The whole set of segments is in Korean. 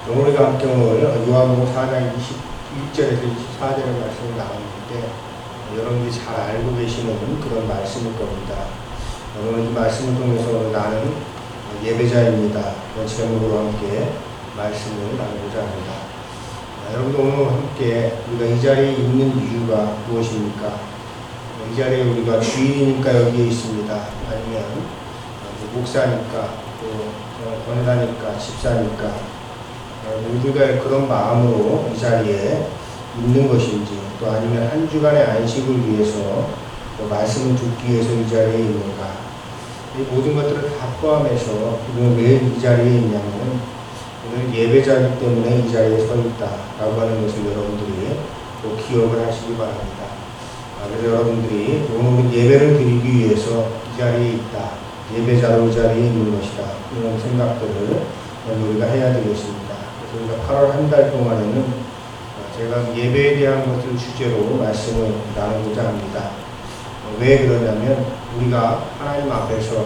우리가 함께 오늘 요한복음 4장 21절에서 24절의 말씀을 나눴는데 여러분들이 잘 알고 계시는 그런 말씀일 겁니다. 오늘 이 말씀을 통해서 나는 예배자입니다. 그런 제목으로 함께 말씀을 나누고자 합니다. 여러분도 오늘 함께 우리가 이 자리에 있는 이유가 무엇입니까? 이 자리에 우리가 주인이니까 여기에 있습니다. 아니면 목사니까, 또 권사니까, 집사니까 우리가 그런 마음으로 이 자리에 있는 것인지, 또 아니면 한 주간의 안식을 위해서 또 말씀을 듣기 위해서 이 자리에 있는가, 이 모든 것들을 다 포함해서 우리는 왜 이 자리에 있냐면 오늘 예배자이기 때문에 이 자리에 서 있다라고 하는 것을 여러분들이 꼭 기억을 하시기 바랍니다. 그래서 여러분들이 오늘 예배를 드리기 위해서 이 자리에 있다, 예배자로 이 자리에 있는 것이다, 이런 생각들을 우리가 해야 되겠습니다. 그래서 우리가 8월 한 달 동안에는 제가 예배에 대한 것을 주제로 말씀을 나누고자 합니다. 왜 그러냐면 우리가 하나님 앞에서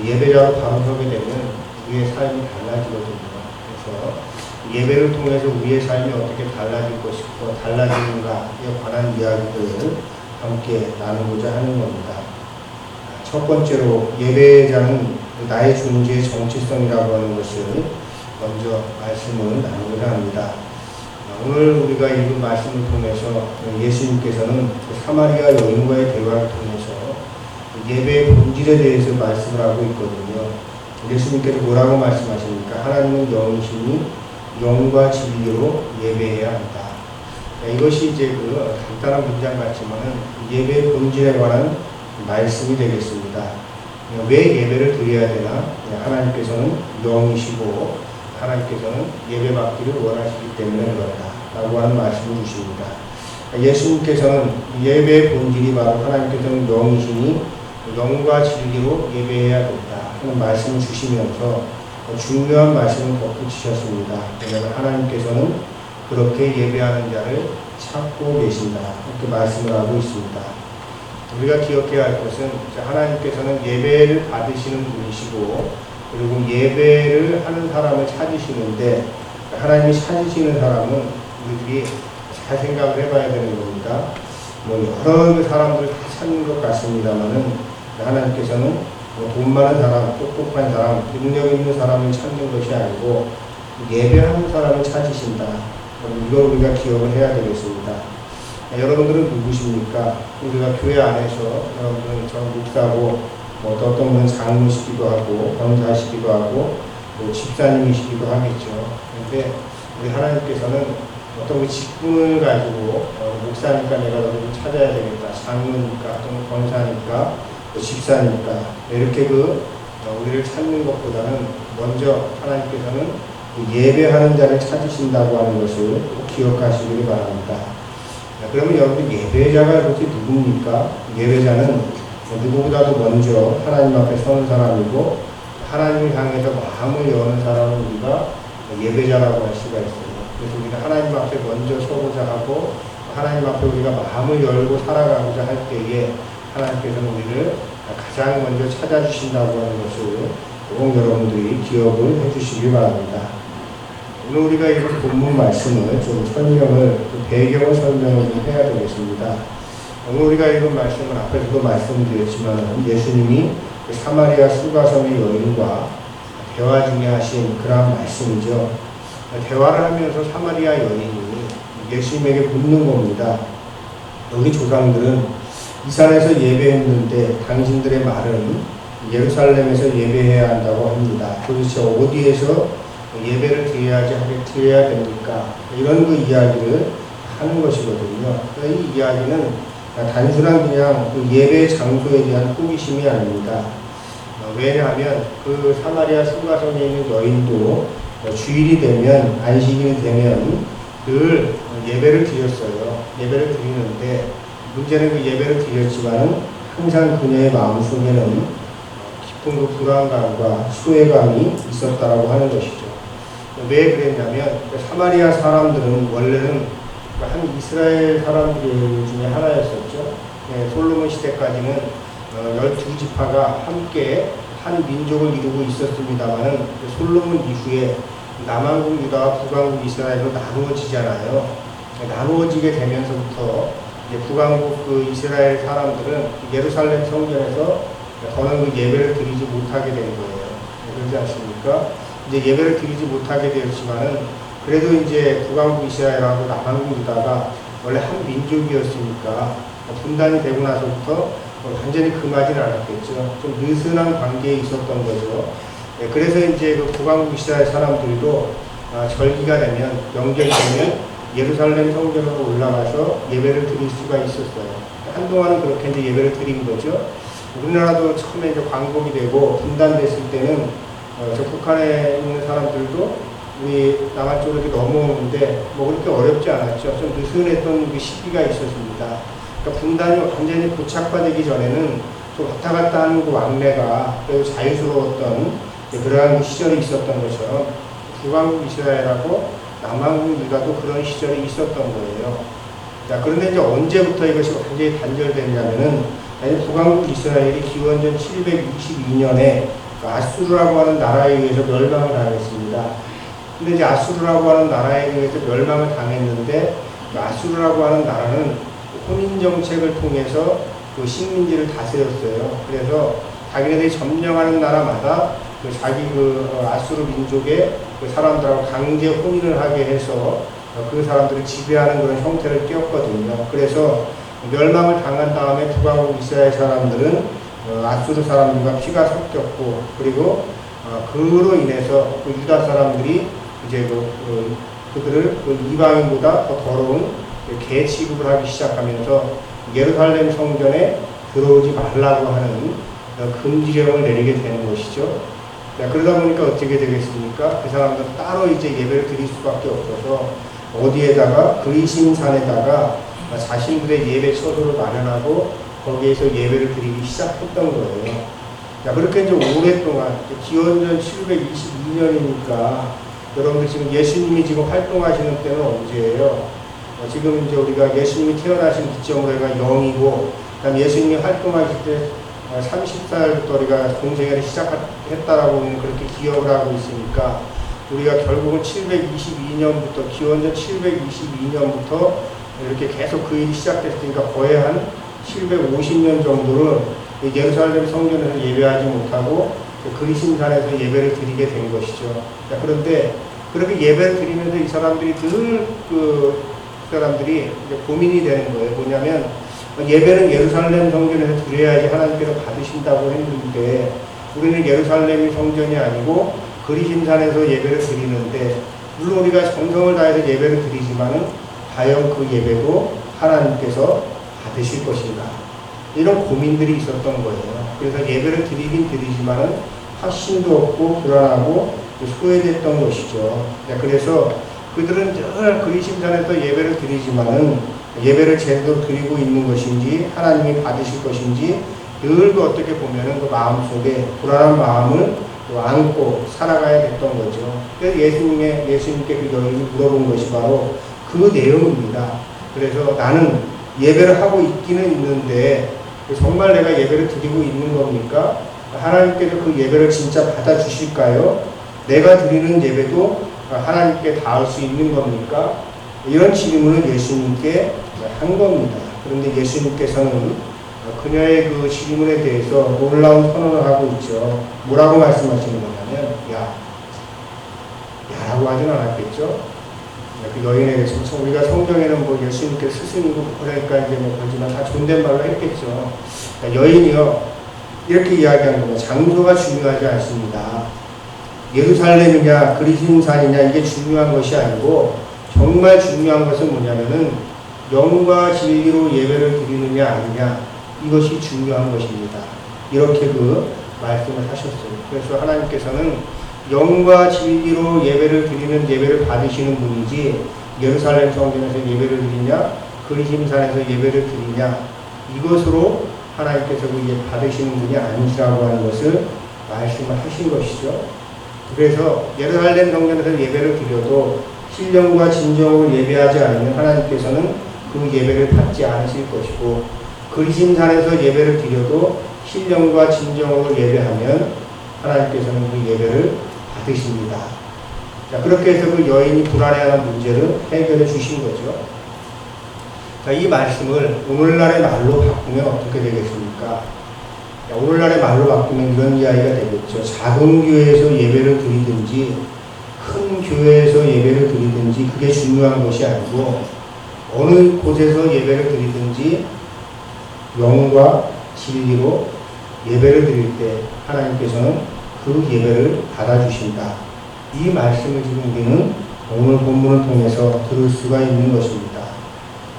예배자로 바로 서게 되면 우리의 삶이 달라지거든요. 그래서 예배를 통해서 우리의 삶이 어떻게 달라질 것이고 달라지는가에 관한 이야기들을 함께 나누고자 하는 겁니다. 첫 번째로 예배자는 나의 존재의 정체성이라고 하는 것을 먼저 말씀을 나누고자 합니다. 오늘 우리가 읽은 말씀을 통해서 예수님께서는 사마리아 여인과의 대화를 통해서 예배의 본질에 대해서 말씀을 하고 있거든요. 예수님께서 뭐라고 말씀하십니까? 하나님은 영이시니 영과 진리로 예배해야 한다. 이것이 이제 그 간단한 문장 같지만은 예배의 본질에 관한 말씀이 되겠습니다. 왜 예배를 드려야 되나? 하나님께서는 영이시고 하나님께서는 예배받기를 원하시기 때문에 그렇다라고 하는 말씀을 주십니다. 예수님께서는 예배의 본질이 바로 하나님께서는 영이시니 영과 진리로 예배해야 된다 하는 말씀을 주시면서 중요한 말씀을 덧붙이셨습니다. 왜냐하면 하나님께서는 그렇게 예배하는 자를 찾고 계신다, 이렇게 말씀을 하고 있습니다. 우리가 기억해야 할 것은 하나님께서는 예배를 받으시는 분이시고 그리고 예배를 하는 사람을 찾으시는데 하나님이 찾으시는 사람은 우리들이 잘 생각을 해봐야 되는 겁니다. 여러 사람들 다 찾는 것 같습니다만은 하나님께서는 돈 많은 사람, 똑똑한 사람, 능력 있는 사람을 찾는 것이 아니고 예배하는 사람을 찾으신다. 이걸 우리가 기억을 해야 되겠습니다. 여러분들은 누구십니까? 우리가 교회 안에서 여러분들은 저 목사고 어떤 분은 장로시기도 하고 권사시기도 하고 또 집사님이시기도 하겠죠. 그런데 우리 하나님께서는 어떤 그 직분을 가지고 목사니까 내가 너를 찾아야 되겠다, 장로니까 또는 권사니까 또 집사니까 이렇게 우리를 찾는 것보다는 먼저 하나님께서는 예배하는 자를 찾으신다고 하는 것을 꼭 기억하시길 바랍니다. 그러면 여러분 예배자가 도대체 누굽니까? 예배자는 누구보다도 먼저 하나님 앞에 서는 사람이고 하나님을 향해서 마음을 여는 사람은 우리가 예배자라고 할 수가 있어요. 그래서 우리가 하나님 앞에 먼저 서고자 하고 하나님 앞에 우리가 마음을 열고 살아가고자 할 때에 하나님께서는 우리를 가장 먼저 찾아주신다고 하는 것을 꼭 여러분들이 기억을 해주시기 바랍니다. 오늘 우리가 읽은 본문 말씀을 좀 배경을 설명을 좀 해야 되겠습니다. 오늘 우리가 읽은 말씀은 앞에서도 말씀드렸지만 예수님이 사마리아 수가성의 여인과 대화 중에 하신 그런 말씀이죠. 대화를 하면서 사마리아 여인이 예수님에게 묻는 겁니다. 우리 조상들은 이 산에서 예배했는데 당신들의 말은 예루살렘에서 예배해야 한다고 합니다. 도대체 어디에서 예배를 드려야 됩니까? 이런 그 이야기를 하는 것이거든요. 이 이야기는 단순한 그냥 그 예배 장소에 대한 호기심이 아닙니다. 왜냐하면 그 사마리아 수가성에 있는 여인도 주일이 되면, 안식일이 되면 늘 예배를 드렸어요. 예배를 드리는데 문제는 그 예배를 드렸지만은 항상 그녀의 마음속에는 깊은 그 불안감과 소외감이 있었다라고 하는 것이죠. 왜 그랬냐면 사마리아 사람들은 원래는 한 이스라엘 사람들 중에 하나였었죠. 솔로몬 시대까지는 12지파가 함께 한 민족을 이루고 있었습니다만은 솔로몬 이후에 남한국 유다와 북왕국 이스라엘로 나누어지잖아요. 나누어지게 되면서부터 이제 북왕국 그 이스라엘 사람들은 예루살렘 성전에서 더는 그 예배를 드리지 못하게 된 거예요. 그렇지 않습니까? 이제 예배를 드리지 못하게 되었지만은 그래도 이제 북왕국 이스라엘하고 남한국 유다가 원래 한 민족이었으니까 분단이 되고 나서부터 완전히 금하지는 않았겠죠. 좀 느슨한 관계에 있었던 거죠. 그래서 이제 그 북왕국 이스라엘 사람들도 절기가 되면 명절이 되면 예루살렘 성전으로 올라가서 예배를 드릴 수가 있었어요. 한동안은 그렇게 이제 예배를 드린 거죠. 우리나라도 처음에 이제 광복이 되고 분단됐을 때는 저 북한에 있는 사람들도 우리 남한 쪽으로 이렇게 넘어오는데 뭐 그렇게 어렵지 않았죠. 좀 느슨했던 그 시기가 있었습니다. 그러니까 분단이 완전히 고착화되기 전에는 좀 왔다 갔다 하는 그 왕래가 매우 자유스러웠던 그러한 시절이 있었던 것처럼 북왕국 이스라엘하고 남한국 유다도 그런 시절이 있었던 거예요. 자, 그런데 이제 언제부터 이것이 완전히 단절됐냐면은 북왕국 이스라엘이 기원전 722년에 아수르라고 하는 나라에 의해서 멸망을 당했습니다. 근데 이제 아수르라고 하는 나라에 의해서 멸망을 당했는데 아수르라고 하는 나라는 혼인 정책을 통해서 그 식민지를 다스렸어요. 그래서 자기네들이 점령하는 나라마다 그 자기 그 아수르 민족의 그 사람들하고 강제 혼인을 하게 해서 그 사람들을 지배하는 그런 형태를 띄었거든요. 그래서 멸망을 당한 다음에 북왕국 이스라엘 사람들은 아수르 사람들과 피가 섞였고 그리고 그로 인해서 그 유다 사람들이 이제 그들을 이방인보다 더 더러운 개 취급을 하기 시작하면서 예루살렘 성전에 들어오지 말라고 하는 금지령을 내리게 되는 것이죠. 그러다 보니까 어떻게 되겠습니까? 그 사람들은 따로 이제 예배를 드릴 수밖에 없어서 어디에다가 그리심산에다가 자신들의 예배 처소를 마련하고 거기에서 예배를 드리기 시작했던 거예요. 그렇게 이제 오랫동안 기원전 722년이니까 여러분들 지금 예수님이 지금 활동하시는 때는 언제예요? 지금 이제 우리가 예수님이 태어나신 기점으로 해가 0이고, 그다음 예수님이 활동하실 때 30살부터 우리가 공생애를 시작했다라고 그렇게 기억을 하고 있으니까 우리가 결국은 722년부터 기원전 722년부터 이렇게 계속 그 일이 시작됐으니까 거의 한 750년 정도를 예루살렘 성전에서 예배하지 못하고 그리심산에서 예배를 드리게 된 것이죠. 그런데 그렇게 예배를 드리면서 이 사람들이 늘 그 사람들이 이제 고민이 되는 거예요. 뭐냐면 예배는 예루살렘 성전에서 드려야지 하나님께서 받으신다고 했는데 우리는 예루살렘이 성전이 아니고 그리심산에서 예배를 드리는데 물론 우리가 정성을 다해서 예배를 드리지만은 과연 그 예배도 하나님께서 받으실 것인가 이런 고민들이 있었던 거예요. 그래서 예배를 드리긴 드리지만은 확신도 없고 불안하고 소외됐던 것이죠. 그래서 그들은 늘 그리심산에서 예배를 드리지만은 예배를 제대로 드리고 있는 것인지 하나님이 받으실 것인지 늘 어떻게 보면은 그 마음속에 불안한 마음을 안고 살아가야 됐던 거죠. 그래서 예수님께 그 여인이 물어본 것이 바로 그 내용입니다. 그래서 나는 예배를 하고 있기는 있는데 정말 내가 예배를 드리고 있는 겁니까? 하나님께서 그 예배를 진짜 받아주실까요? 내가 드리는 예배도 하나님께 닿을 수 있는 겁니까? 이런 질문을 예수님께 한 겁니다. 그런데 예수님께서는 그녀의 그 질문에 대해서 놀라운 선언을 하고 있죠. 뭐라고 말씀하시는 거냐면 야라고 하진 않았겠죠. 그 여인에게 우리가 성경에는 뭐 예수님께 스승이고 그러니까 이제 뭐 그러지만 다 존댓말로 했겠죠. 그러니까 여인이요 이렇게 이야기하는 겁니다. 장소가 중요하지 않습니다. 예루살렘이냐 그리심산이냐 이게 중요한 것이 아니고 정말 중요한 것은 뭐냐면은 영과 진리로 예배를 드리느냐 아니냐 이것이 중요한 것입니다. 이렇게 그 말씀을 하셨어요. 그래서 하나님께서는 영과 진리로 예배를 드리는 예배를 받으시는 분이지 예루살렘 성전에서 예배를 드리냐 그리심산에서 예배를 드리냐 이것으로 하나님께서 받으시는 분이 아니시라고 하는 것을 말씀을 하신 것이죠. 그래서 예루살렘 성전에서 예배를 드려도 신령과 진정으로 예배하지 않으면 하나님께서는 그 예배를 받지 않으실 것이고 그리심산에서 예배를 드려도 신령과 진정으로 예배하면 하나님께서는 그 예배를 받으십니다. 자, 그렇게 해서 그 여인이 불안해하는 문제를 해결해 주신 거죠. 자, 이 말씀을 오늘날의 말로 바꾸면 어떻게 되겠습니까? 자, 오늘날의 말로 바꾸면 이런 이야기가 되겠죠. 작은 교회에서 예배를 드리든지 큰 교회에서 예배를 드리든지 그게 중요한 것이 아니고 어느 곳에서 예배를 드리든지 영과 진리로 예배를 드릴 때 하나님께서는 그 예배를 받아주신다. 이 말씀을 지금 우리는 오늘 본문을 통해서 들을 수가 있는 것입니다.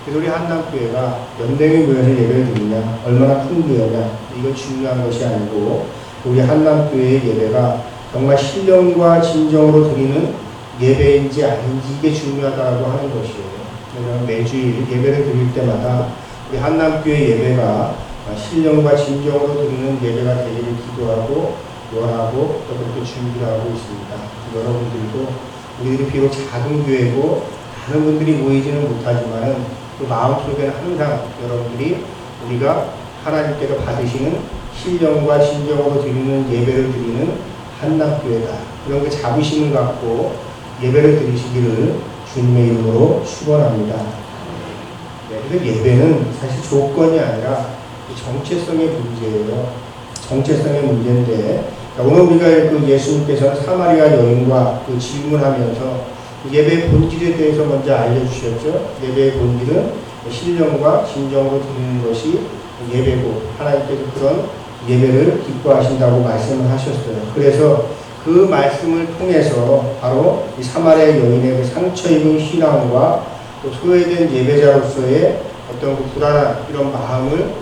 그래서 우리 한남교회가 몇 명이 모여서 예배를 드리냐, 얼마나 큰 교회냐, 이건 중요한 것이 아니고 우리 한남교회의 예배가 정말 신령과 진정으로 드리는 예배인지 아닌지 이게 중요하다고 하는 것이에요. 왜냐하면 매주일 예배를 드릴 때마다 우리 한남교회 예배가 신령과 진정으로 드리는 예배가 되기를 기도하고 원하고 또 그렇게 준비를 하고 있습니다. 여러분들도 우리들이 비록 작은 교회고 다른 분들이 모이지는 못하지만은 그 마음속에는 항상 여러분들이 우리가 하나님께서 받으시는 신령과 진정으로 드리는 예배를 드리는 한남교회다. 그런 그 자부심을 갖고 예배를 드리시기를 주님의 이름으로 축원합니다. 네, 그래서 예배는 사실 조건이 아니라 정체성의 문제예요. 정체성의 문제인데 오늘 우리가 그 예수님께서는 사마리아 여인과 그 질문하면서 예배의 본질에 대해서 먼저 알려주셨죠. 예배의 본질은 신령과 진정으로 드리는 것이 예배고 하나님께서 그런 예배를 기뻐하신다고 말씀을 하셨어요. 그래서 그 말씀을 통해서 바로 이 사마리아 여인의 그 상처 입은 신앙과 또 소외된 예배자로서의 어떤 그 불안한 이런 마음을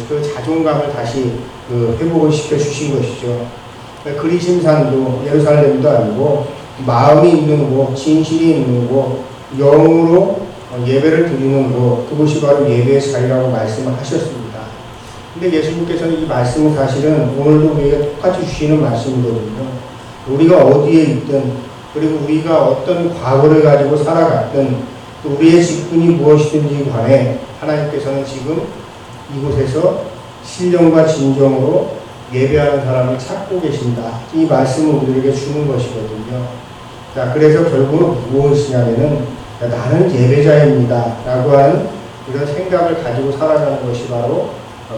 그 자존감을 다시 회복을 시켜 주신 것이죠. 그리심산도 예루살렘도 아니고 마음이 있는 곳, 진실이 있는 곳, 영으로 예배를 드리는 곳, 그곳이 바로 예배의 자리라고 말씀을 하셨습니다. 근데 예수님께서는 이 말씀은 사실은 오늘도 우리에게 똑같이 주시는 말씀이거든요. 우리가 어디에 있든, 그리고 우리가 어떤 과거를 가지고 살아갔든, 또 우리의 직분이 무엇이든지 간에 하나님께서는 지금 이곳에서 신령과 진정으로 예배하는 사람을 찾고 계신다. 이 말씀을 우리에게 주는 것이거든요. 자, 그래서 결국은 무엇이냐면은 나는 예배자입니다. 라고 하는 이런 생각을 가지고 살아가는 것이 바로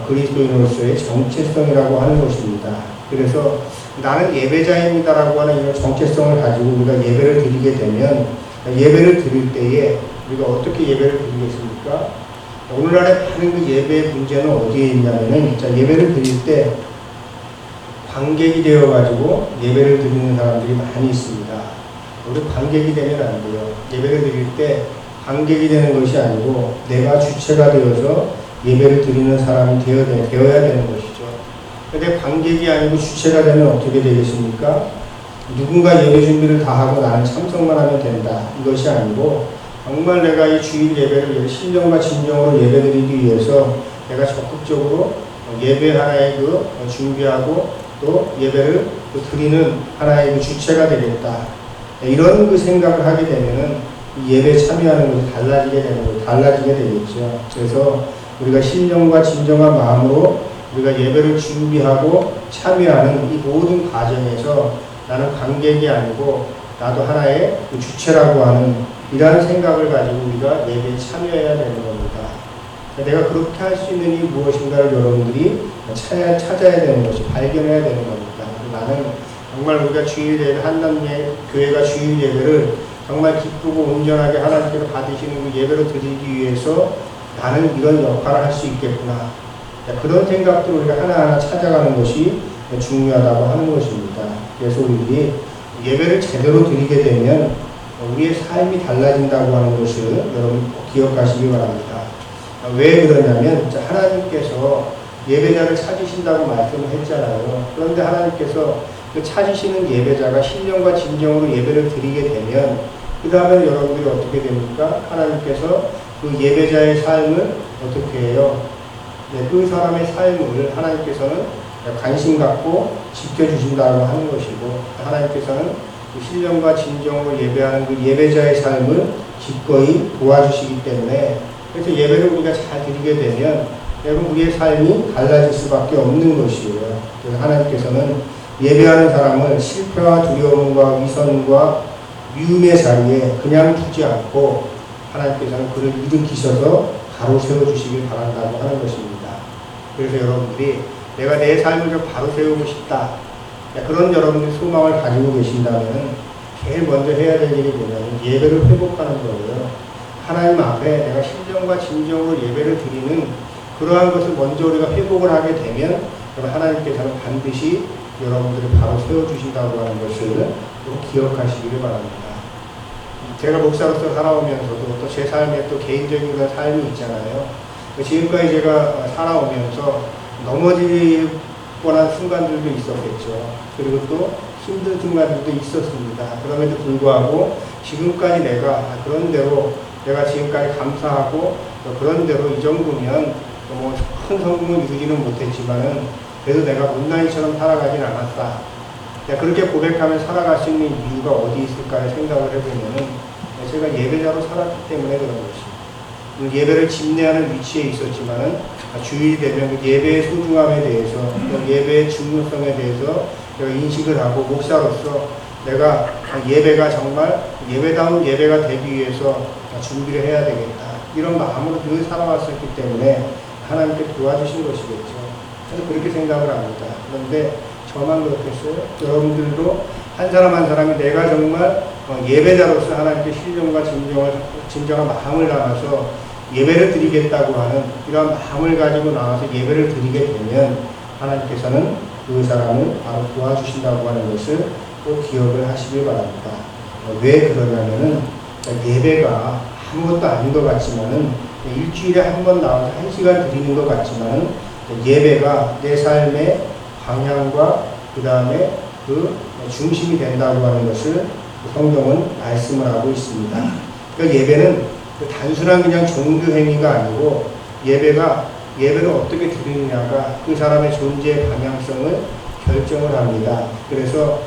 그리스도인으로서의 정체성이라고 하는 것입니다. 그래서 나는 예배자입니다. 라고 하는 이런 정체성을 가지고 우리가 예배를 드리게 되면 예배를 드릴 때에 우리가 어떻게 예배를 드리겠습니까? 오늘날의 많은 그 예배의 문제는 어디에 있냐면은 예배를 드릴 때 관객이 되어가지고 예배를 드리는 사람들이 많이 있습니다. 우리 관객이 되면 안 돼요. 예배를 드릴 때 관객이 되는 것이 아니고 내가 주체가 되어서 예배를 드리는 사람이 되어야 되는 것이죠. 그런데 관객이 아니고 주체가 되면 어떻게 되겠습니까? 누군가 예배 준비를 다 하고 나는 참석만 하면 된다. 이것이 아니고 정말 내가 이 주일 예배를 신령과 진정으로 예배드리기 위해서 내가 적극적으로 예배 하나의 그 준비하고 또 예배를 드리는 하나의 그 주체가 되겠다. 이런 그 생각을 하게 되면은 예배에 참여하는 것이 달라지게 되겠죠. 그래서 우리가 신령과 진정한 마음으로 우리가 예배를 준비하고 참여하는 이 모든 과정에서 나는 관객이 아니고 나도 하나의 그 주체라고 하는 이러한 생각을 가지고 우리가 예배에 참여해야 되는 겁니다. 내가 그렇게 할 수 있는 일이 무엇인가를 여러분들이 찾아야 되는 것이, 발견해야 되는 겁니다. 나는 정말 우리가 주일 예배, 한남교회가 주일 예배를 정말 기쁘고 온전하게 하나님께서 받으시는 그 예배로 드리기 위해서 나는 이런 역할을 할 수 있겠구나. 그런 생각들을 우리가 하나하나 찾아가는 것이 중요하다고 하는 것입니다. 그래서 우리들이 예배를 제대로 드리게 되면 우리의 삶이 달라진다고 하는 것을 여러분 꼭 기억하시기 바랍니다. 왜 그러냐면 하나님께서 예배자를 찾으신다고 말씀을 했잖아요. 그런데 하나님께서 그 찾으시는 예배자가 신령과 진정으로 예배를 드리게 되면 그 다음에 여러분들이 어떻게 됩니까? 하나님께서 그 예배자의 삶을 어떻게 해요? 네, 그 사람의 삶을 하나님께서는 관심 갖고 지켜주신다고 하는 것이고 하나님께서는 그 신령과 진정으로 예배하는 그 예배자의 삶을 기꺼이 도와주시기 때문에 그래서 예배를 우리가 잘 드리게 되면 여러분 우리의 삶이 달라질 수밖에 없는 것이에요. 그래서 하나님께서는 예배하는 사람을 실패와 두려움과 위선과 미움의 자리에 그냥 두지 않고 하나님께서는 그를 일으키셔서 바로 세워주시길 바란다고 하는 것입니다. 그래서 여러분들이 내가 내 삶을 좀 바로 세우고 싶다. 그런 여러분들이 소망을 가지고 계신다면 제일 먼저 해야 될 일이 뭐냐면 예배를 회복하는 거예요. 하나님 앞에 내가 신령과 진정으로 예배를 드리는 그러한 것을 먼저 우리가 회복을 하게 되면 하나님께서는 반드시 여러분들을 바로 세워주신다고 하는 것을 기억하시기를 바랍니다. 제가 목사로서 살아오면서도 또 제 삶에 또 개인적인 그런 삶이 있잖아요. 지금까지 제가 살아오면서 넘어질 뻔한 순간들도 있었겠죠. 그리고 또 힘든 순간들도 있었습니다. 그럼에도 불구하고 지금까지 내가 그런 대로 내가 지금까지 감사하고 그런 대로 이 정도면 뭐 큰 성공을 이루지는 못했지만은 그래도 내가 못난이처럼 살아가진 않았다. 그렇게 고백하면 살아갈 수 있는 이유가 어디 있을까 생각을 해보면은 제가 예배자로 살았기 때문에 그런 것입니다. 예배를 집례하는 위치에 있었지만은 주일이 되면 예배의 소중함에 대해서 또 예배의 중요성에 대해서 제가 인식을 하고 목사로서 내가 예배가 정말 예배다운 예배가 되기 위해서 준비를 해야 되겠다. 이런 마음으로 늘 살아왔었기 때문에 하나님께 도와주신 것이겠죠. 저는 그렇게 생각을 합니다. 그런데 저만 그렇겠어요? 여러분들도 한 사람 한 사람이 내가 정말 예배자로서 하나님께 신령과 진정한 마음을 담아서 예배를 드리겠다고 하는 이런 마음을 가지고 나와서 예배를 드리게 되면 하나님께서는 그 사람을 바로 도와주신다고 하는 것을 꼭 기억을 하시길 바랍니다. 왜 그러냐면은 예배가 아무것도 아닌 것 같지만은 일주일에 한 번 나와서 1시간 드리는 것 같지만은 예배가 내 삶의 방향과 그 다음에 그 중심이 된다고 하는 것을 성경은 말씀을 하고 있습니다. 그러니까 예배는 단순한 그냥 종교 행위가 아니고 예배를 어떻게 드리느냐가 그 사람의 존재의 방향성을 결정을 합니다. 그래서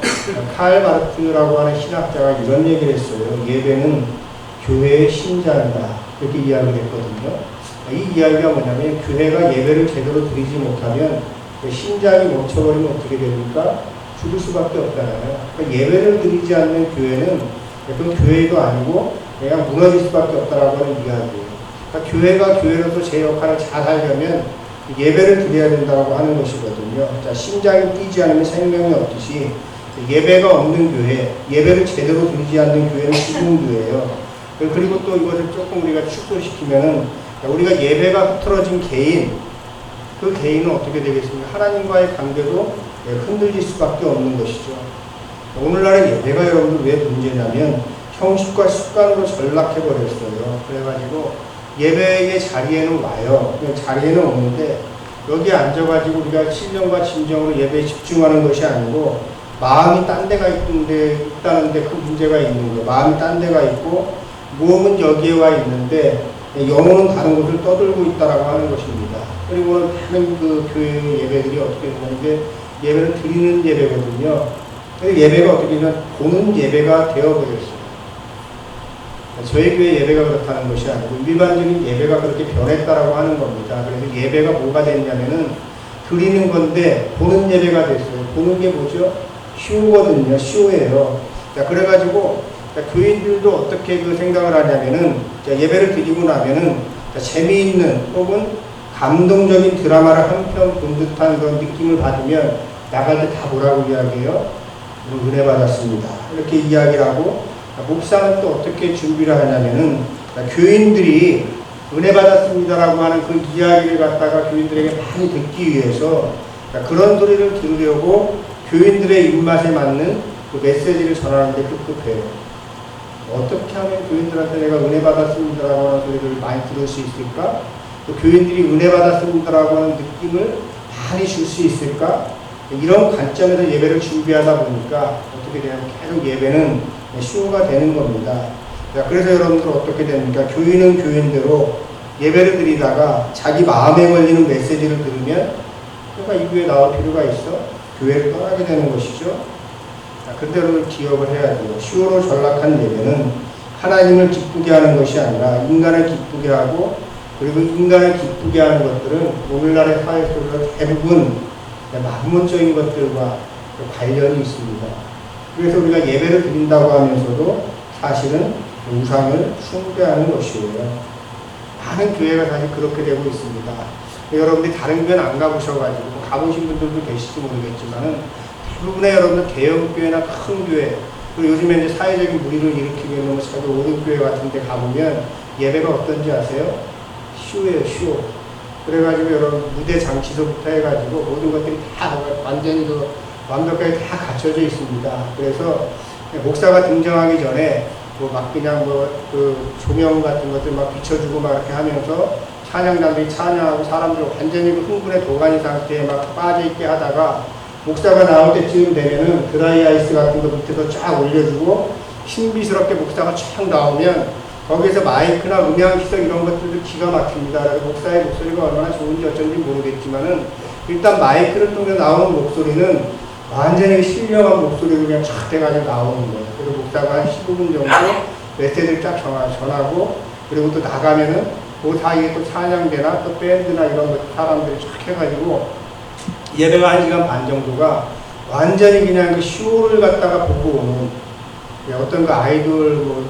칼 마르트라고 하는 신학자가 이런 얘기를 했어요. 예배는 교회의 심장이다. 이렇게 이야기를 했거든요. 이 이야기가 뭐냐면 교회가 예배를 제대로 드리지 못하면 심장이 멈춰버리면 어떻게 됩니까? 죽을 수밖에 없잖아요. 그러니까 예배를 드리지 않는 교회는 그건 교회도 아니고 그냥 무너질 수밖에 없다라고 하는 이야기예요. 그러니까 교회가 교회로서 제 역할을 잘 하려면 예배를 드려야 된다고 하는 것이거든요. 자, 심장이 뛰지 않으면 생명이 없듯이 예배가 없는 교회, 예배를 제대로 드리지 않는 교회는 죽은 교회예요. 그리고 또 이것을 조금 우리가 축소시키면은 우리가 예배가 흐트러진 개인, 그 개인은 어떻게 되겠습니까? 하나님과의 관계도 흔들릴 수밖에 없는 것이죠. 오늘날의 예배가 여러분들 왜 문제냐면 형식과 습관으로 전락해버렸어요. 그래가지고 예배의 자리에는 와요. 자리에는 오는데 여기 앉아가지고 우리가 신령과 진정으로 예배에 집중하는 것이 아니고 마음이 딴 데가 있다는데 그 문제가 있는 거예요. 마음이 딴 데가 있고 몸은 여기에 와 있는데 영혼은 다른 곳을 떠들고 있다라고 하는 것입니다. 그리고 많은 그 교회 예배들이 어떻게 되냐면 예배를 드리는 예배거든요. 예배가 어떻게 되면 보는 예배가 되어버렸어요. 저희 교회 예배가 그렇다는 것이 아니고 일반적인 예배가 그렇게 변했다라고 하는 겁니다. 그래서 예배가 뭐가 됐냐면은 드리는 건데 보는 예배가 됐어요. 보는 게 뭐죠? 쇼거든요. 쇼예요. 자, 그래가지고 교인들도 어떻게 그 생각을 하냐면은 예배를 드리고 나면은 재미있는 혹은 감동적인 드라마를 한 편 본 듯한 그런 느낌을 받으면 나갈 때 다 뭐라고 이야기해요? 은혜 받았습니다. 이렇게 이야기를 하고 목사는 또 어떻게 준비를 하냐면은 교인들이 은혜 받았습니다라고 하는 그 이야기를 갖다가 교인들에게 많이 듣기 위해서 그런 소리를 들으려고 교인들의 입맛에 맞는 그 메시지를 전하는 데 급급해요. 어떻게 하면 교인들한테 내가 은혜 받았습니다라고 하는 소리를 많이 들을 수 있을까? 또 교인들이 은혜 받았습니다라고 하는 느낌을 많이 줄 수 있을까? 이런 관점에서 예배를 준비하다 보니까 어떻게 되냐면 계속 예배는 쇼가 되는 겁니다. 그래서 여러분들 어떻게 됩니까? 교인은 교인대로 예배를 드리다가 자기 마음에 걸리는 메시지를 들으면 그러니까 이 교회에 나올 필요가 있어? 교회를 떠나게 되는 것이죠. 그대로 기억을 해야 돼요. 쇼로 전락한 예배는 하나님을 기쁘게 하는 것이 아니라 인간을 기쁘게 하고 그리고 인간을 기쁘게 하는 것들은 오늘날의 사회 속에서 대부분 만문적인 것들과 관련이 있습니다. 그래서 우리가 예배를 드린다고 하면서도 사실은 우상을 숭배하는 것이에요. 많은 교회가 사실 그렇게 되고 있습니다. 여러분들이 다른 교회는 안 가보셔가지고 가보신 분들도 계실지 모르겠지만은 대부분의 여러분들 대형 교회나 큰 교회, 그리고 요즘에 이제 사회적인 무리를 일으키고 있는 뭐 자기 오른 교회 같은 데 가보면 예배가 어떤지 아세요? 쇼예요, 쇼. 그래가지고 여러분 무대 장치서부터 해가지고 모든 것들이 다 완전히 완벽하게 다 갖춰져 있습니다. 그래서 목사가 등장하기 전에 뭐 막 그냥 그 조명 같은 것들 막 비춰주고 막 이렇게 하면서 찬양단들이 찬양하고 사람들 완전히 그 흥분의 도가니 상태에 막 빠져있게 하다가 목사가 나올 때쯤 되면은 드라이 아이스 같은 거 밑에서 쫙 올려주고 신비스럽게 목사가 쫙 나오면 거기에서 마이크나 음향시설 이런 것들도 기가 막힙니다. 그래서 목사의 목소리가 얼마나 좋은지 어쩐지 모르겠지만은 일단 마이크를 통해 나오는 목소리는 완전히 신령한 목소리로 그냥 쫙 돼가지고 나오는 거예요. 그리고 목사가 한 15분 정도 메시지를 쫙 전하고 그리고 또 나가면은 그 사이에 또 찬양대나 또 밴드나 이런 것 사람들이 쫙 해가지고 예배가 1시간 반 정도가 완전히 그냥 그 쇼를 갖다가 보고 오는 어떤 그 아이돌 뭐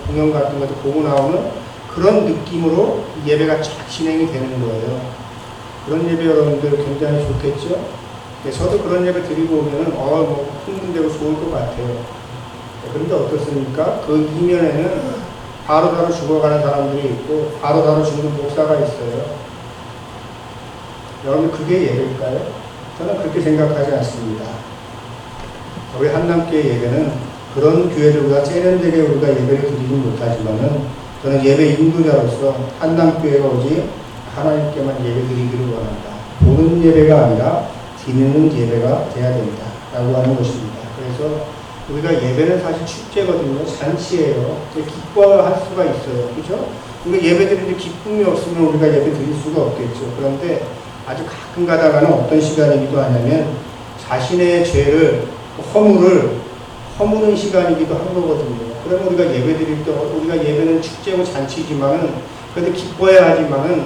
공연 같은 것도 보고 나오는 그런 느낌으로 예배가 쫙 진행이 되는 거예요. 그런 예배 여러분들 굉장히 좋겠죠? 네, 저도 그런 예배 드리고 오면은 뭐 흥분되고 좋을 것 같아요. 네, 그런데 어떻습니까? 그 이면에는 바로바로 죽어가는 사람들이 있고 바로바로 죽는 목사가 있어요. 여러분 그게 예배일까요? 저는 그렇게 생각하지 않습니다. 우리 한남교회 예배는 그런 교회들보다 세련되게 우리가 예배를 드리지 못하지만은 저는 예배 인도자로서 한남교회가 오직 하나님께만 예배 드리기를 원한다. 보는 예배가 아니라 드리는 예배가 돼야 된다. 라고 하는 것입니다. 그래서 우리가 예배는 사실 축제거든요. 잔치예요. 기뻐할 수가 있어요. 그죠? 우리가 예배 드리는데 기쁨이 없으면 우리가 예배 드릴 수가 없겠죠. 그런데 아주 가끔 가다가는 어떤 시간이기도 하냐면 자신의 죄를, 허무는 시간이기도 한 거거든요. 그러면 우리가 예배 드릴 때, 우리가 예배는 축제고 잔치지만은, 그래도 기뻐야 하지만은,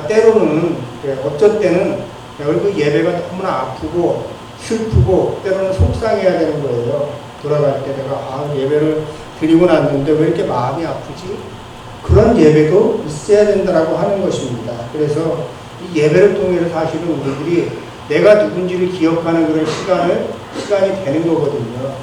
때로는, 어쩔 때는 그 예배가 너무나 아프고, 슬프고, 때로는 속상해야 되는 거예요. 돌아갈 때 내가, 예배를 드리고 났는데 왜 이렇게 마음이 아프지? 그런 예배도 있어야 된다라고 하는 것입니다. 그래서 이 예배를 통해서 사실은 우리들이 내가 누군지를 기억하는 그런 시간이 되는 거거든요.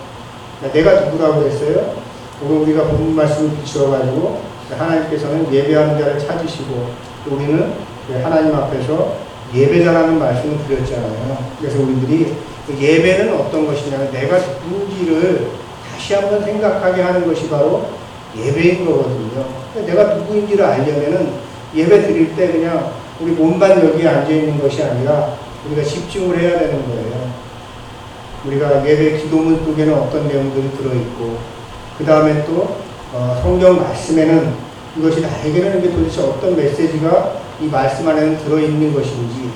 내가 누구라고 했어요? 오늘 우리가 본문 말씀을 비추어가지고 하나님께서는 예배하는 자를 찾으시고 우리는 하나님 앞에서 예배자라는 말씀을 드렸잖아요. 그래서 우리들이 예배는 어떤 것이냐면 내가 누군지를 다시 한번 생각하게 하는 것이 바로 예배인 거거든요. 내가 누구인지를 알려면은 예배 드릴 때 그냥 우리 몸만 여기에 앉아있는 것이 아니라 우리가 집중을 해야 되는 거예요. 우리가 예배 기도문 속에는 어떤 내용들이 들어있고 그 다음에 또 성경 말씀에는 이것이 나에게는 이게 도대체 어떤 메시지가 이 말씀 안에는 들어있는 것인지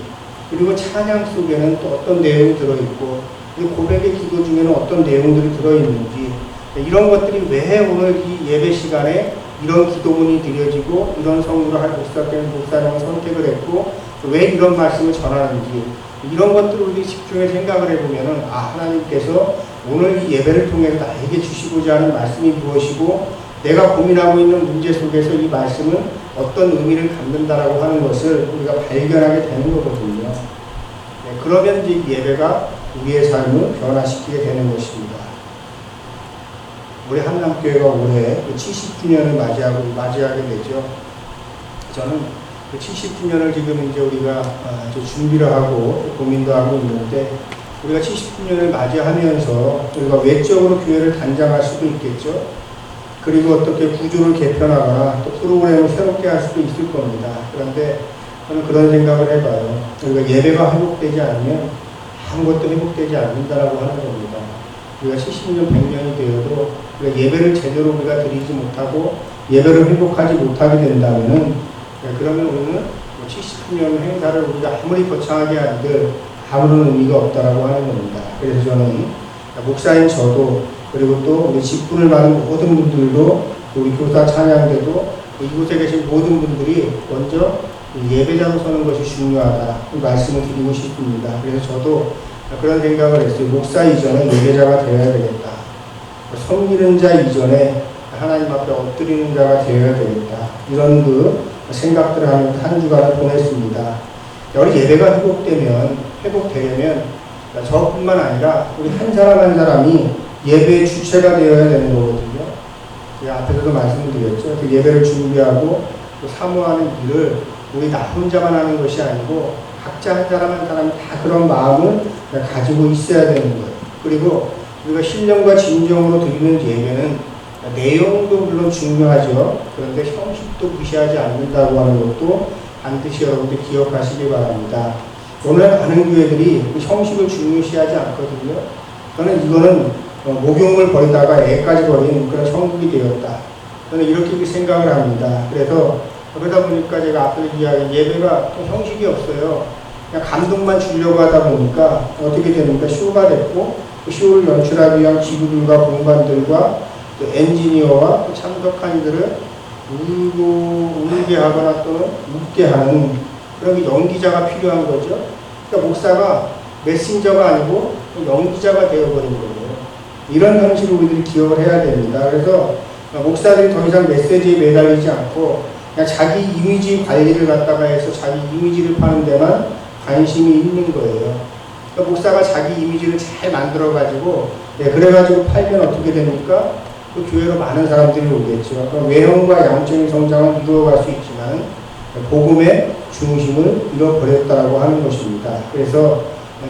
그리고 찬양 속에는 또 어떤 내용이 들어있고 그리고 고백의 기도 중에는 어떤 내용들이 들어있는지 이런 것들이 왜 오늘 이 예배 시간에 이런 기도문이 드려지고 이런 성도를 할 목사님을 선택을 했고 왜 이런 말씀을 전하는지 이런 것들을 우리 집중해 생각을 해보면은 하나님께서 오늘 이 예배를 통해서 나에게 주시고자 하는 말씀이 무엇이고 내가 고민하고 있는 문제 속에서 이 말씀은 어떤 의미를 갖는다라고 하는 것을 우리가 발견하게 되는 거거든요. 그러면 이제 예배가 우리의 삶을 변화시키게 되는 것입니다. 우리 한남교회가 올해 70주년을 맞이하게 되죠. 저는 그 70주년을 지금 이제 우리가 준비를 하고 고민도 하고 있는데 우리가 70주년을 맞이하면서 우리가 외적으로 교회를 단장할 수도 있겠죠. 그리고 어떻게 구조를 개편하거나 또 프로그램을 새롭게 할 수도 있을 겁니다. 그런데 저는 그런 생각을 해봐요. 우리가 예배가 회복되지 않으면 아무것도 회복되지 않는다라고 하는 겁니다. 우리가 70년, 100년이 되어도 우리가 예배를 제대로 우리가 드리지 못하고 예배를 회복하지 못하게 된다면은 그러면 우리는 70주년 행사를 우리가 아무리 거창하게 한들 아무런 의미가 없다라고 하는 겁니다. 그래서 저는 목사인 저도 그리고 또 우리 직분을 받은 모든 분들도 우리 교사 찬양대도 이곳에 계신 모든 분들이 먼저 예배자로 서는 것이 중요하다 이 말씀을 드리고 싶습니다. 그래서 저도 그런 생각을 했어요. 목사 이전에 예배자가 되어야 되겠다. 섬기는 자 이전에 하나님 앞에 엎드리는 자가 되어야 되겠다. 이런 그 생각들을 하면서 한 주간을 보냈습니다. 우리 예배가 회복되려면 저뿐만 아니라 우리 한 사람 한 사람이 예배의 주체가 되어야 되는 거거든요. 제가 앞에서도 말씀을 드렸죠. 그 예배를 준비하고 또 사모하는 일을 우리 나 혼자만 하는 것이 아니고 각자 한 사람 한 사람이 다 그런 마음을 가지고 있어야 되는 거예요. 그리고 우리가 신령과 진정으로 드리는 예배는 내용도 물론 중요하죠. 그런데 형식도 무시하지 않는다고 하는 것도 반드시 여러분들 기억하시기 바랍니다. 오늘 많은 교회들이 그 형식을 중요시하지 않거든요. 저는 이거는 목욕을 버리다가 애까지 버린 그런 천국이 되었다. 저는 이렇게 생각을 합니다. 그러다 보니까 제가 앞에서 이야기한 예배가 형식이 없어요. 그냥 감동만 주려고 하다 보니까 어떻게 됩니까? 쇼가 됐고 그 쇼를 연출하기 위한 기구들과 공간들과 또 엔지니어와 또 참석한 이들을 울게 하거나 또는 웃게 하는 그런 연기자가 필요한 거죠. 그러니까 목사가 메신저가 아니고 연기자가 되어버린 거예요. 이런 형식을 우리들이 기억을 해야 됩니다. 그래서 목사들이 더 이상 메시지에 매달리지 않고 그냥 자기 이미지 관리를 갖다가 해서 자기 이미지를 파는 데만 관심이 있는 거예요. 그러니까 목사가 자기 이미지를 잘 만들어가지고 그래가지고 팔면 어떻게 됩니까? 그 교회로 많은 사람들이 오겠죠. 그럼 외형과 양적인 성장은 이루어갈 수 있지만 복음의 중심을 잃어버렸다라고 하는 것입니다. 그래서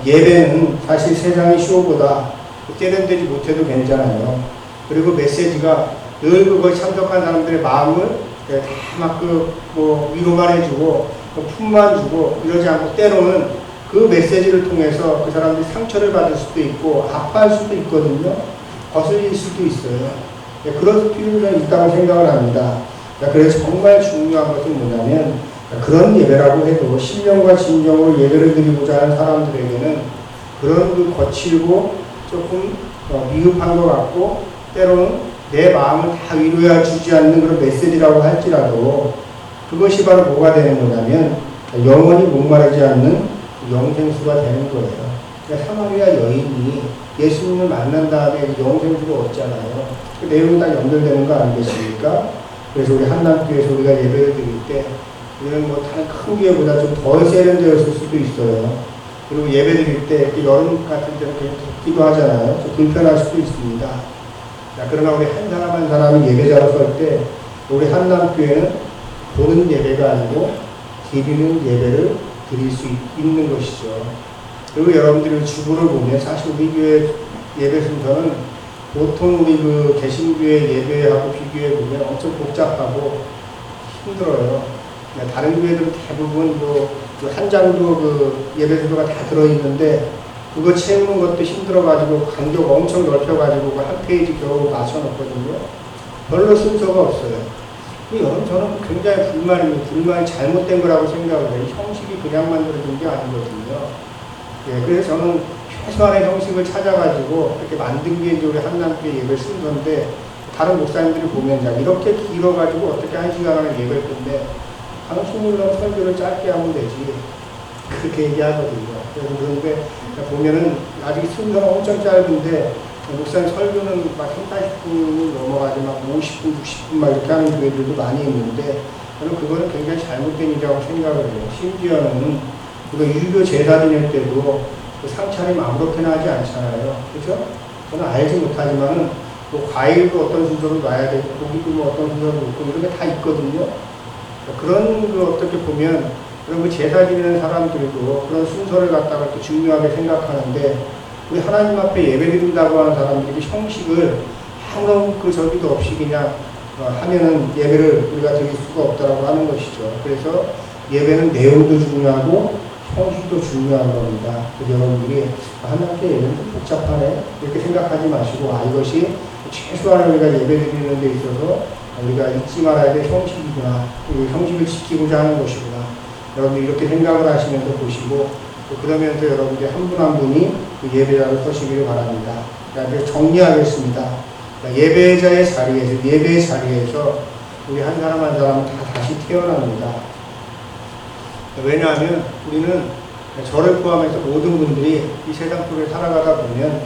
예배는 사실 세상의 쇼보다 세련되지 못해도 괜찮아요. 그리고 메시지가 늘 그걸 참석한 사람들의 마음을 다 위로만 해주고 품만 주고 이러지 않고 때로는 그 메시지를 통해서 그 사람들이 상처를 받을 수도 있고 아파할 수도 있거든요. 거슬릴 수도 있어요. 그런 필요가 있다고 생각을 합니다. 그래서 정말 중요한 것은 뭐냐면 그런 예배라고 해도 신령과 진정으로 예배를 드리고자 하는 사람들에게는 그런 그 거칠고 조금 미흡한 것 같고 때로는 내 마음을 다 위로해 주지 않는 그런 메시지라고 할지라도 그것이 바로 뭐가 되는 거냐면 영원히 목마르지 않는 영생수가 되는 거예요. 그러니까 사마리아 여인이 예수님을 만난 다음에 영생수를 얻잖아요. 그 내용이 다 연결되는 거 아니겠습니까? 그래서 우리 한남교회에서 우리가 예배를 드릴 때 우리는 다른 큰 교회보다 좀 덜 세련되었을 수도 있어요. 그리고 예배 드릴 때 여름 같은 때는 그냥 덥기도 하잖아요. 좀 불편할 수도 있습니다. 그러나 우리 한 사람 한 사람이 예배자로 설 때 우리 한남교회는 보는 예배가 아니고 드리는 예배를 드릴 수 있는 것이죠. 그리고 여러분들이 주보를 보면 사실 우리 교회 예배 순서는 보통 우리 그 개신교회 예배하고 비교해 보면 엄청 복잡하고 힘들어요. 다른 교회들은 대부분 한 장도 그 예배 순서가 다 들어있는데 그거 채우는 것도 힘들어가지고 간격 엄청 넓혀가지고 한 페이지 겨우 맞춰놓거든요. 별로 순서가 없어요. 저는 굉장히 불만이 잘못된 거라고 생각을 해요. 형식이 그냥 만들어진 게 아니거든요. 그래서 저는 최소한의 형식을 찾아가지고 이렇게 만든 게 이제 우리 한남교회 예배 순서인데 다른 목사님들이 보면 이렇게 길어가지고 어떻게 1시간 안에 예배를 끝내 당신이 그럼 설교를 짧게 하면 되지. 그렇게 얘기하거든요. 그런데 보면은 아직 순서는 엄청 짧은데 목사님 설교는 막 30분이 넘어가지 막 50분, 60분 막 이렇게 하는 교회들도 많이 있는데 저는 그거는 굉장히 잘못된 일이라고 생각을 해요. 심지어는 우리가 유교 제사 지낼 때도 그 상차림 아무렇게나 하지 않잖아요. 그죠? 저는 알지 못하지만은 과일도 어떤 순서로 놔야 되고 고기도 어떤 순서로 놓고 이런 게 다 있거든요. 그런 어떻게 보면 그런 그 제사 지내는 사람들도 그런 순서를 갖다가 이렇게 중요하게 생각하는데 우리 하나님 앞에 예배 드린다고 하는 사람들이 형식을 아무런 저기도 없이 그냥 하면은 예배를 우리가 드릴 수가 없다라고 하는 것이죠. 그래서 예배는 내용도 중요하고 형식도 중요한 겁니다. 그래서 여러분들이 하나님께 예배는 좀 복잡하네 이렇게 생각하지 마시고 이것이 최소한 우리가 예배 드리는 데 있어서 우리가 잊지 말아야 될 형식이구나. 그 형식을 지키고자 하는 것이구나. 여러분들 이렇게 생각을 하시면서 보시고 그러면서 여러분들 한 분 한 분이 그 예배자로 서시기를 바랍니다. 그러니까 정리하겠습니다. 그러니까 예배의 자리에서 우리 한 사람 한 사람은 다 다시 태어납니다. 왜냐하면 우리는 저를 포함해서 모든 분들이 이 세상 속에 살아가다 보면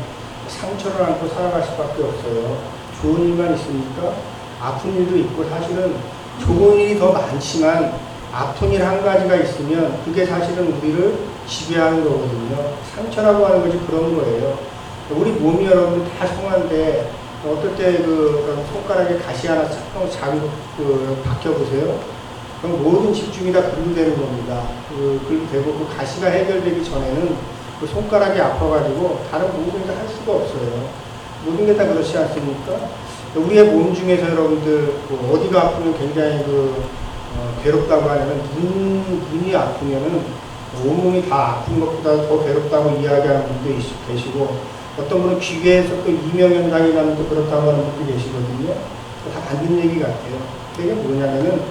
상처를 안고 살아갈 수밖에 없어요. 좋은 일만 있습니까? 아픈 일도 있고 사실은 좋은 일이 더 많지만 아픈 일 한 가지가 있으면 그게 사실은 우리를 지배하는 거거든요. 상처라고 하는 것이 그런 거예요. 우리 몸이 여러분들 다 성한데 어떨 때 손가락에 가시 하나 자꾸 박혀보세요. 그럼 모든 집중이 다 글로 되는 겁니다. 글로 되고 그 가시가 해결되기 전에는 그 손가락이 아파가지고 다른 모든 게 할 수가 없어요. 모든 게 다 그렇지 않습니까? 우리의 몸 중에서 여러분들 어디가 아프면 굉장히 괴롭다고 하냐면 눈이 아프면은 온몸이 다 아픈 것보다 더 괴롭다고 이야기하는 분도 계시고 어떤 분은 귀에서 또 이명현상이 나면 또 그렇다고 하는 분도 계시거든요. 다 맞는 얘기 같아요. 그게 뭐냐면은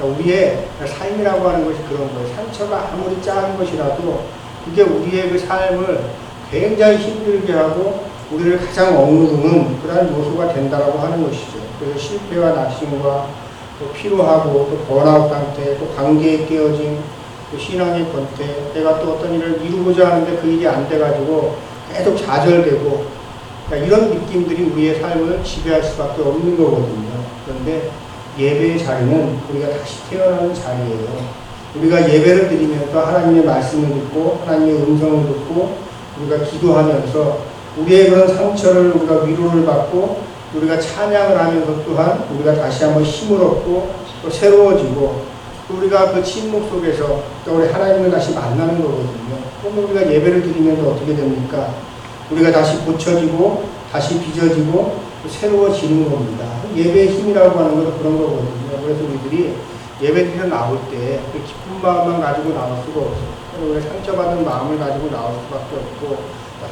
우리의 삶이라고 하는 것이 그런 거예요. 상처가 아무리 작은 것이라도 그게 우리의 그 삶을 굉장히 힘들게 하고 우리를 가장 억누르는 그러한 요소가 된다라고 하는 것이죠. 그래서 실패와 낙심과 또 피로하고 또 번아웃 상태, 또 관계에 깨어짐, 또 신앙의 권태, 내가 또 어떤 일을 이루고자 하는데 그 일이 안 돼가지고 계속 좌절되고 그러니까 이런 느낌들이 우리의 삶을 지배할 수밖에 없는 거거든요. 그런데 예배의 자리는 우리가 다시 태어나는 자리예요. 우리가 예배를 드리면서 하나님의 말씀을 듣고 하나님의 음성을 듣고 우리가 기도하면서 우리의 그런 상처를 우리가 위로를 받고 우리가 찬양을 하면서 또한 우리가 다시 한번 힘을 얻고 또 새로워지고 또 우리가 그 침묵 속에서 또 우리 하나님을 다시 만나는 거거든요. 그러면 우리가 예배를 드리면서 어떻게 됩니까? 우리가 다시 고쳐지고 다시 빚어지고 새로워지는 겁니다. 예배의 힘이라고 하는 것은 그런 거거든요. 그래서 우리들이 예배 드려 나올 때 그 기쁜 마음만 가지고 나올 수가 없어요. 우리가 상처받은 마음을 가지고 나올 수밖에 없고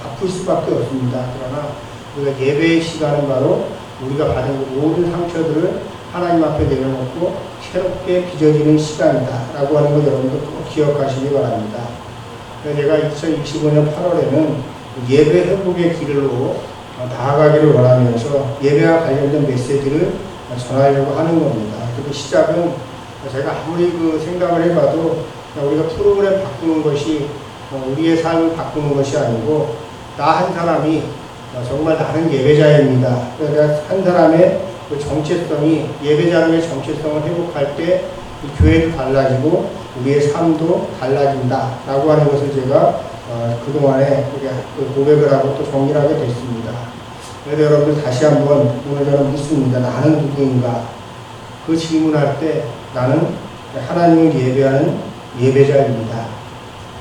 아플 수밖에 없습니다. 그러나 우리가 예배의 시간은 바로 우리가 받은 모든 상처들을 하나님 앞에 내려놓고 새롭게 빚어지는 시간이다 라고 하는 것 여러분들 꼭 기억하시기 바랍니다. 제가 2025년 8월에는 예배 회복의 길로 나아가기를 원하면서 예배와 관련된 메시지를 전하려고 하는 겁니다. 그 시작은 제가 아무리 생각을 해봐도 우리가 프로그램 바꾸는 것이 우리의 삶을 바꾸는 것이 아니고 나 한 사람이 정말 나는 예배자입니다. 그러니까 한 사람의 그 정체성이 예배자의 정체성을 회복할 때 이 교회도 달라지고 우리의 삶도 달라진다 라고 하는 것을 제가 그동안에 고백을 하고 또 정리를 하게 됐습니다. 그래서 여러분들 다시 한번 오늘 저는 묻습니다. 나는 누구인가? 그 질문할 때 나는 하나님을 예배하는 예배자입니다.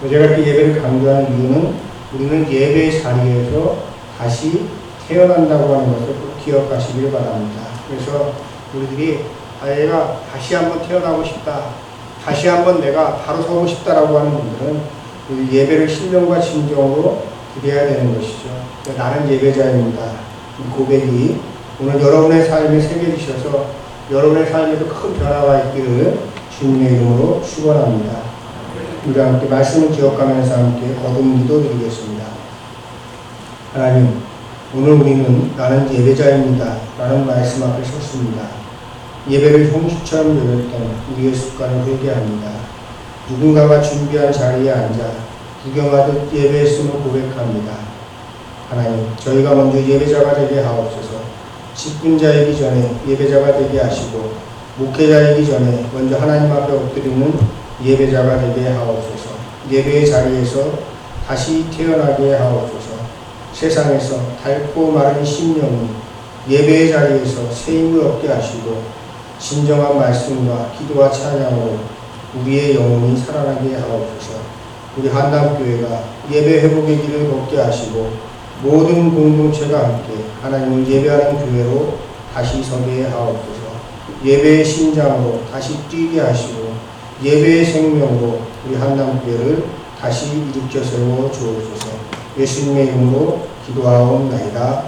제가 그 예배를 강조하는 이유는 우리는 예배의 자리에서 다시 태어난다고 하는 것을 꼭 기억하시길 바랍니다. 그래서 우리들이 내가 다시 한번 태어나고 싶다. 다시 한번 내가 바로 서고 싶다라고 하는 분들은 예배를 신령과 진정으로 드려야 되는 것이죠. 나는 예배자입니다. 이 고백이 오늘 여러분의 삶에 새겨지셔서 여러분의 삶에도 큰 변화가 있기를 주님의 이름으로 축원합니다. 우리 함께 말씀을 기억하면서 함께 거듭 기도드리겠습니다. 하나님, 오늘 우리는 나는 예배자입니다 라는 말씀 앞에 섰습니다. 예배를 형식처럼 여겼던 우리의 습관을 회개합니다. 누군가가 준비한 자리에 앉아 구경하듯 예배했음을 고백합니다. 하나님, 저희가 먼저 예배자가 되게 하옵소서. 직분자이기 전에 예배자가 되게 하시고 목회자이기 전에 먼저 하나님 앞에 엎드리는 예배자가 되게 하옵소서. 예배의 자리에서 다시 태어나게 하옵소서. 세상에서 닳고 마른 심령이 예배의 자리에서 새 힘을 얻게 하시고 진정한 말씀과 기도와 찬양으로 우리의 영혼이 살아나게 하옵소서. 우리 한담교회가 예배 회복의 길을 걷게 하시고 모든 공동체가 함께 하나님을 예배하는 교회로 다시 서게 하옵소서. 예배의 심장으로 다시 뛰게 하시고 예배의 생명으로 우리 한담교회를 다시 일으켜 세워 주옵소서. 예수님의 이름으로 기도하옵나이다.